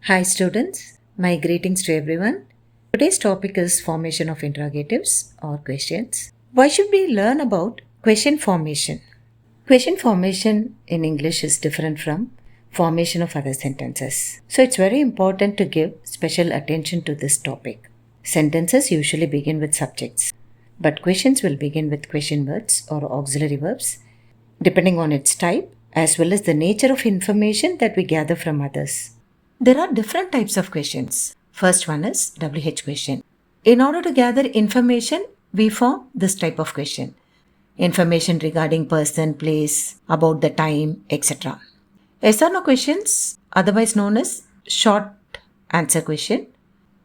Hi students, my greetings to everyone. Today's topic is formation of interrogatives or questions. Why should we learn about question formation? Question formation in English is different from formation of other sentences. So it's very important to give special attention to this topic. Sentences usually begin with subjects, but questions will begin with question words or auxiliary verbs depending on its type as well as the nature of information that we gather from others. There are different types of questions. First one is WH question. In order to gather information, we form this type of question. Information regarding person, place, about the time, etc. Yes or no questions, otherwise known as short answer question.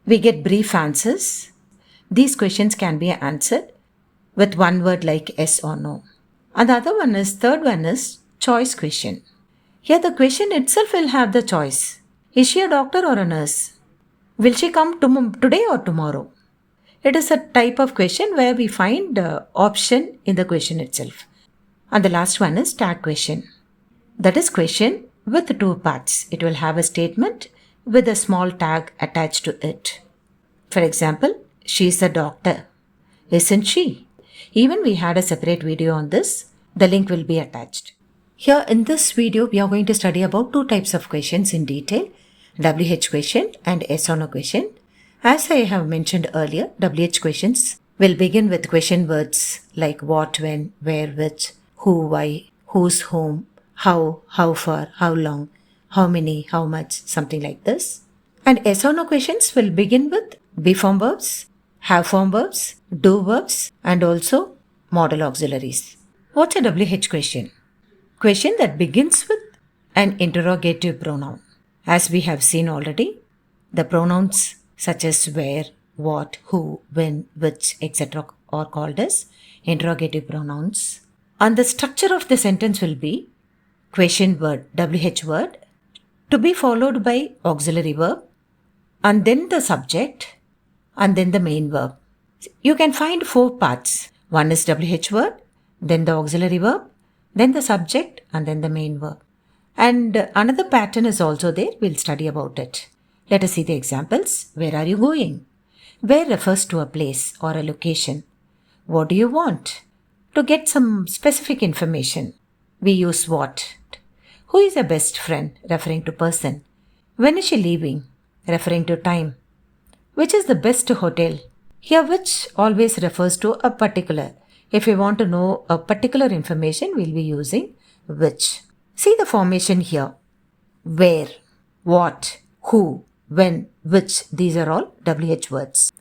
We get brief answers. These questions can be answered with one word like yes or no. And the other one is, third one is choice question. Here the question itself will have the choice. Is she a doctor or a nurse? Will she come today or tomorrow? It is a type of question where we find option in the question itself. And the last one is tag question. That is question with two parts. It will have a statement with a small tag attached to it. For example, she is a doctor. Isn't she? Even we had a separate video on this. The link will be attached. Here in this video, we are going to study about two types of questions in detail. WH question and yes or no question. As I have mentioned earlier, WH questions will begin with question words like what, when, where, which, who, why, whose, whom, how far, how long, how many, how much, something like this. And yes or no questions will begin with be form verbs, have form verbs, do verbs, and also modal auxiliaries. What's a WH question? Question that begins with an interrogative pronoun. As we have seen already, the pronouns such as where, what, who, when, which, etc. are called as interrogative pronouns. And the structure of the sentence will be question word, WH word, to be followed by auxiliary verb, and then the subject, and then the main verb. You can find four parts. One is WH word, then the auxiliary verb, then the subject, and then the main verb. And another pattern is also there. We'll study about it. Let us see the examples. Where are you going? Where refers to a place or a location. What do you want? To get some specific information, we use what. Who is your best friend? Referring to person. When is she leaving? Referring to time. Which is the best hotel? Here which always refers to a particular. If we want to know a particular information, we'll be using which. See the formation here. Where, what, who, when, which. These are all WH words.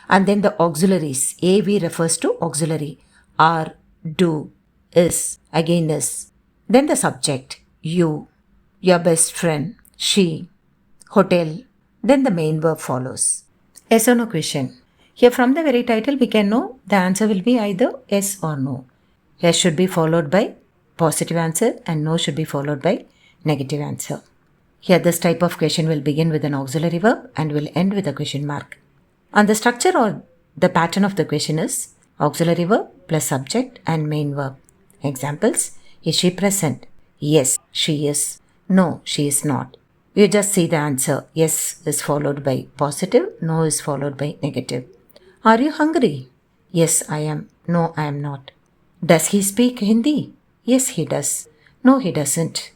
And then the auxiliaries. AV refers to auxiliary. Are, do, is, again is. Then the subject. You, your best friend, she, hotel. Then the main verb follows. Yes or no question. Here from the very title we can know the answer will be either yes or no. Yes should be followed by positive answer and no should be followed by negative answer. Here this type of question will begin with an auxiliary verb and will end with a question mark. And the structure or the pattern of the question is auxiliary verb plus subject and main verb. Examples: is she present? Yes, she is. No, she is not. You just see the answer. Yes is followed by positive, no is followed by negative. Are you hungry? Yes, I am. No, I am not. Does he speak Hindi? Yes, he does. No, he doesn't.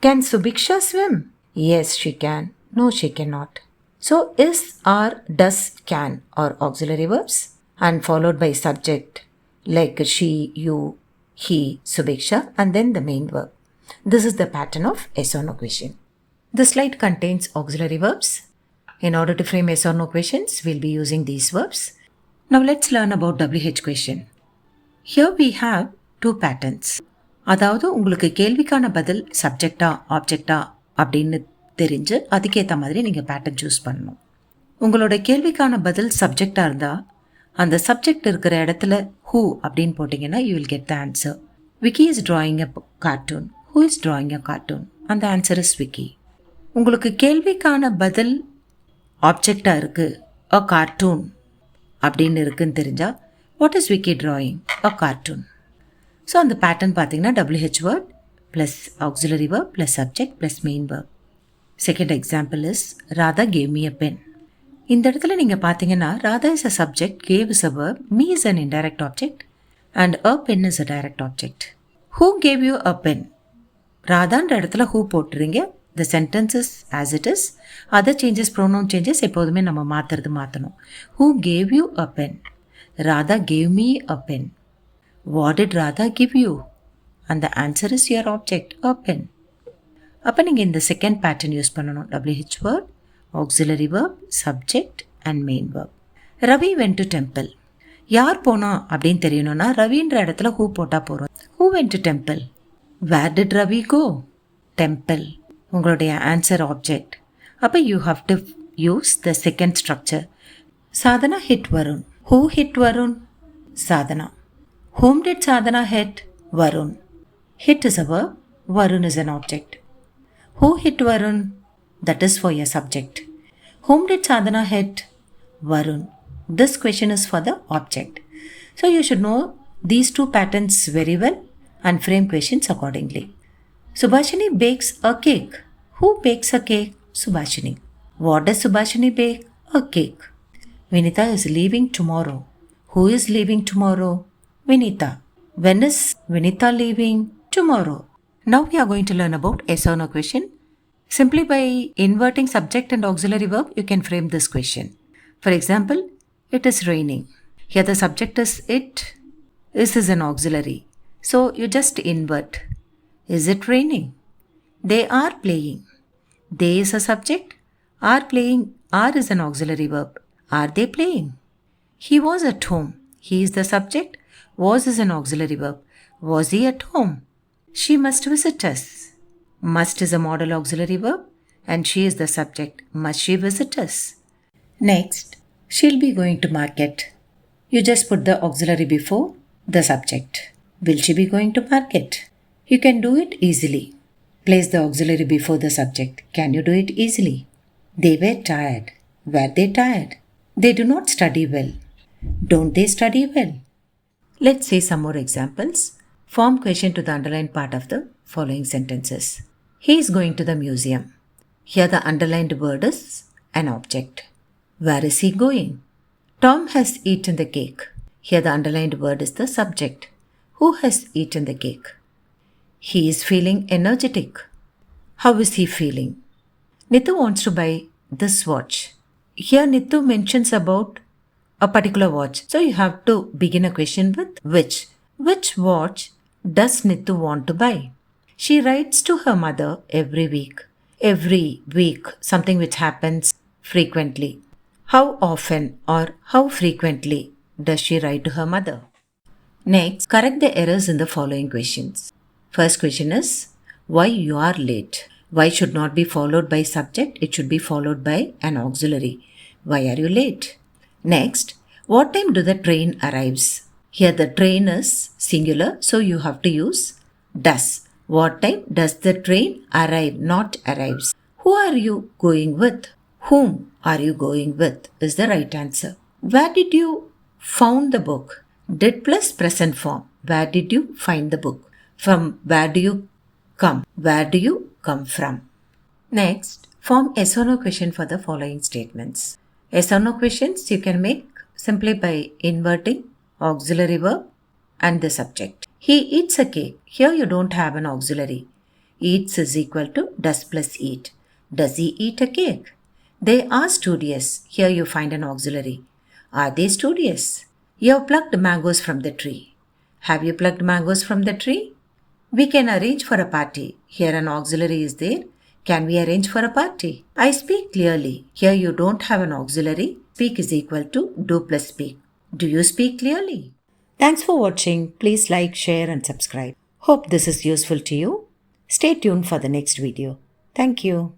Can Subiksha swim? Yes, she can. No, she cannot. So, is, are, does, can are auxiliary verbs and followed by subject like she, you, he, Subiksha, and then the main verb. This is the pattern of yes or no question. The slide contains auxiliary verbs. In order to frame yes or no questions, we'll be using these verbs. Now let's learn about WH question. Here we have two patterns. அதாவது உங்களுக்கு கேள்விக்கான பதில் சப்ஜெக்டா ஆப்ஜெக்டா அப்படின்னு தெரிஞ்சு அதுக்கேற்ற மாதிரி நீங்கள் pattern choose பண்ணணும். உங்களோட கேள்விக்கான பதில் சப்ஜெக்டாக இருந்தால் அந்த சப்ஜெக்ட் இருக்கிற இடத்துல ஹூ அப்படின்னு போட்டிங்கன்னா you will get the answer. Vicky is drawing a cartoon. Who is drawing a cartoon? அந்த ஆன்சர் இஸ் விக்கி. உங்களுக்கு கேள்விக்கான பதில் ஆப்ஜெக்டாக இருக்குது அ கார்ட்டூன் அப்படின்னு இருக்குன்னு தெரிஞ்சால் what is Vicky drawing? A cartoon. So அந்த பேட்டர்ன் பார்த்தீங்கன்னா WH word plus auxiliary verb plus subject plus main verb. Second example is Radha gave me a pen. இந்த இடத்துல நீங்க பார்த்தீங்கன்னா Radha is a subject, gave is a verb, me is an indirect object and a pen is a direct object. Who gave you a pen? ராதான்ற இடத்துல who போட்டுறீங்க. The sentence is as it is. Other changes, pronoun changes எப்போதுமே நம்ம மாற்றணும். Who gave you a pen? Radha gave me a pen. What did Radha give you? And the answer is your object, a pen. அப்போ நீங்கள் இந்த second pattern use பண்ணணும். WH word, auxiliary verb, subject and main verb. Ravi went to temple. யார் போனா அப்படின்னு தெரியணும்னா ரவின்ற இடத்துல who போட்டால் போகிறோம். Who went to temple? Where did Ravi go? Temple. உங்களுடைய ஆன்சர் ஆப்ஜெக்ட். அப்போ you have to use the second structure. Sadhana hit Varun. Who hit Varun? Sadhana. Whom did Sadhana hit? Varun. Hit is a verb. Varun is an object. Who hit Varun? That is for your subject. Whom did Sadhana hit? Varun. This question is for the object. So you should know these two patterns very well and frame questions accordingly. Subhashini bakes a cake. Who bakes a cake? Subhashini. What does Subhashini bake? A cake. Vinita is leaving tomorrow. Who is leaving tomorrow? Vinita. When is Vinita leaving? Tomorrow. Now we are going to learn about yes or no question. Simply by inverting subject and auxiliary verb, you can frame this question. For example, it is raining. Here the subject is it. This is an auxiliary. So you just invert. Is it raining? They are playing. They is a subject. Are playing. Are is an auxiliary verb. Are they playing? He was at home. He is the subject. Was is an auxiliary verb. Was he at home? She must visit us. Must is a modal auxiliary verb and she is the subject. Must she visit us? Next, she'll be going to market. You just put the auxiliary before the subject. Will she be going to market? You can do it easily. Place the auxiliary before the subject. Can you do it easily? They were tired. Were they tired? They do not study well. Don't they study well? Let's see some more examples. Form question to the underlined part of the following sentences. He is going to the museum. Here the underlined word is an object. Where is he going? Tom has eaten the cake. Here the underlined word is the subject. Who has eaten the cake? He is feeling energetic. How is he feeling? Nitu wants to buy this watch. Here Nitu mentions about a particular watch. So you have to begin a question with which. Which watch does Nitu want to buy? She writes to her mother every week. Every week, something which happens frequently. How often or how frequently does she write to her mother? Next, correct the errors in the following questions. First question is, why you are late? Why should not be followed by subject, it should be followed by an auxiliary. Why are you late? Next, what time do the train arrives? Here the train is singular, so you have to use does. What time does the train arrive, not arrives? Who are you going with? Whom are you going with is the right answer. Where did you found the book? Did plus present form. Where did you find the book? From where do you come? Where do you come from? Next, form yes or no question for the following statements. Yes or no questions you can make simply by inverting auxiliary verb and the subject. He eats a cake. Here you don't have an auxiliary. Eats is equal to does plus eat. Does he eat a cake? They are studious. Here you find an auxiliary. Are they studious? You have plucked mangoes from the tree. Have you plucked mangoes from the tree? We can arrange for a party. Here an auxiliary is there. Can we arrange for a party? I speak clearly. Here you don't have an auxiliary. Speak is equal to do plus speak. Do you speak clearly? Thanks for watching. Please like, share and subscribe. Hope this is useful to you. Stay tuned for the next video. Thank you.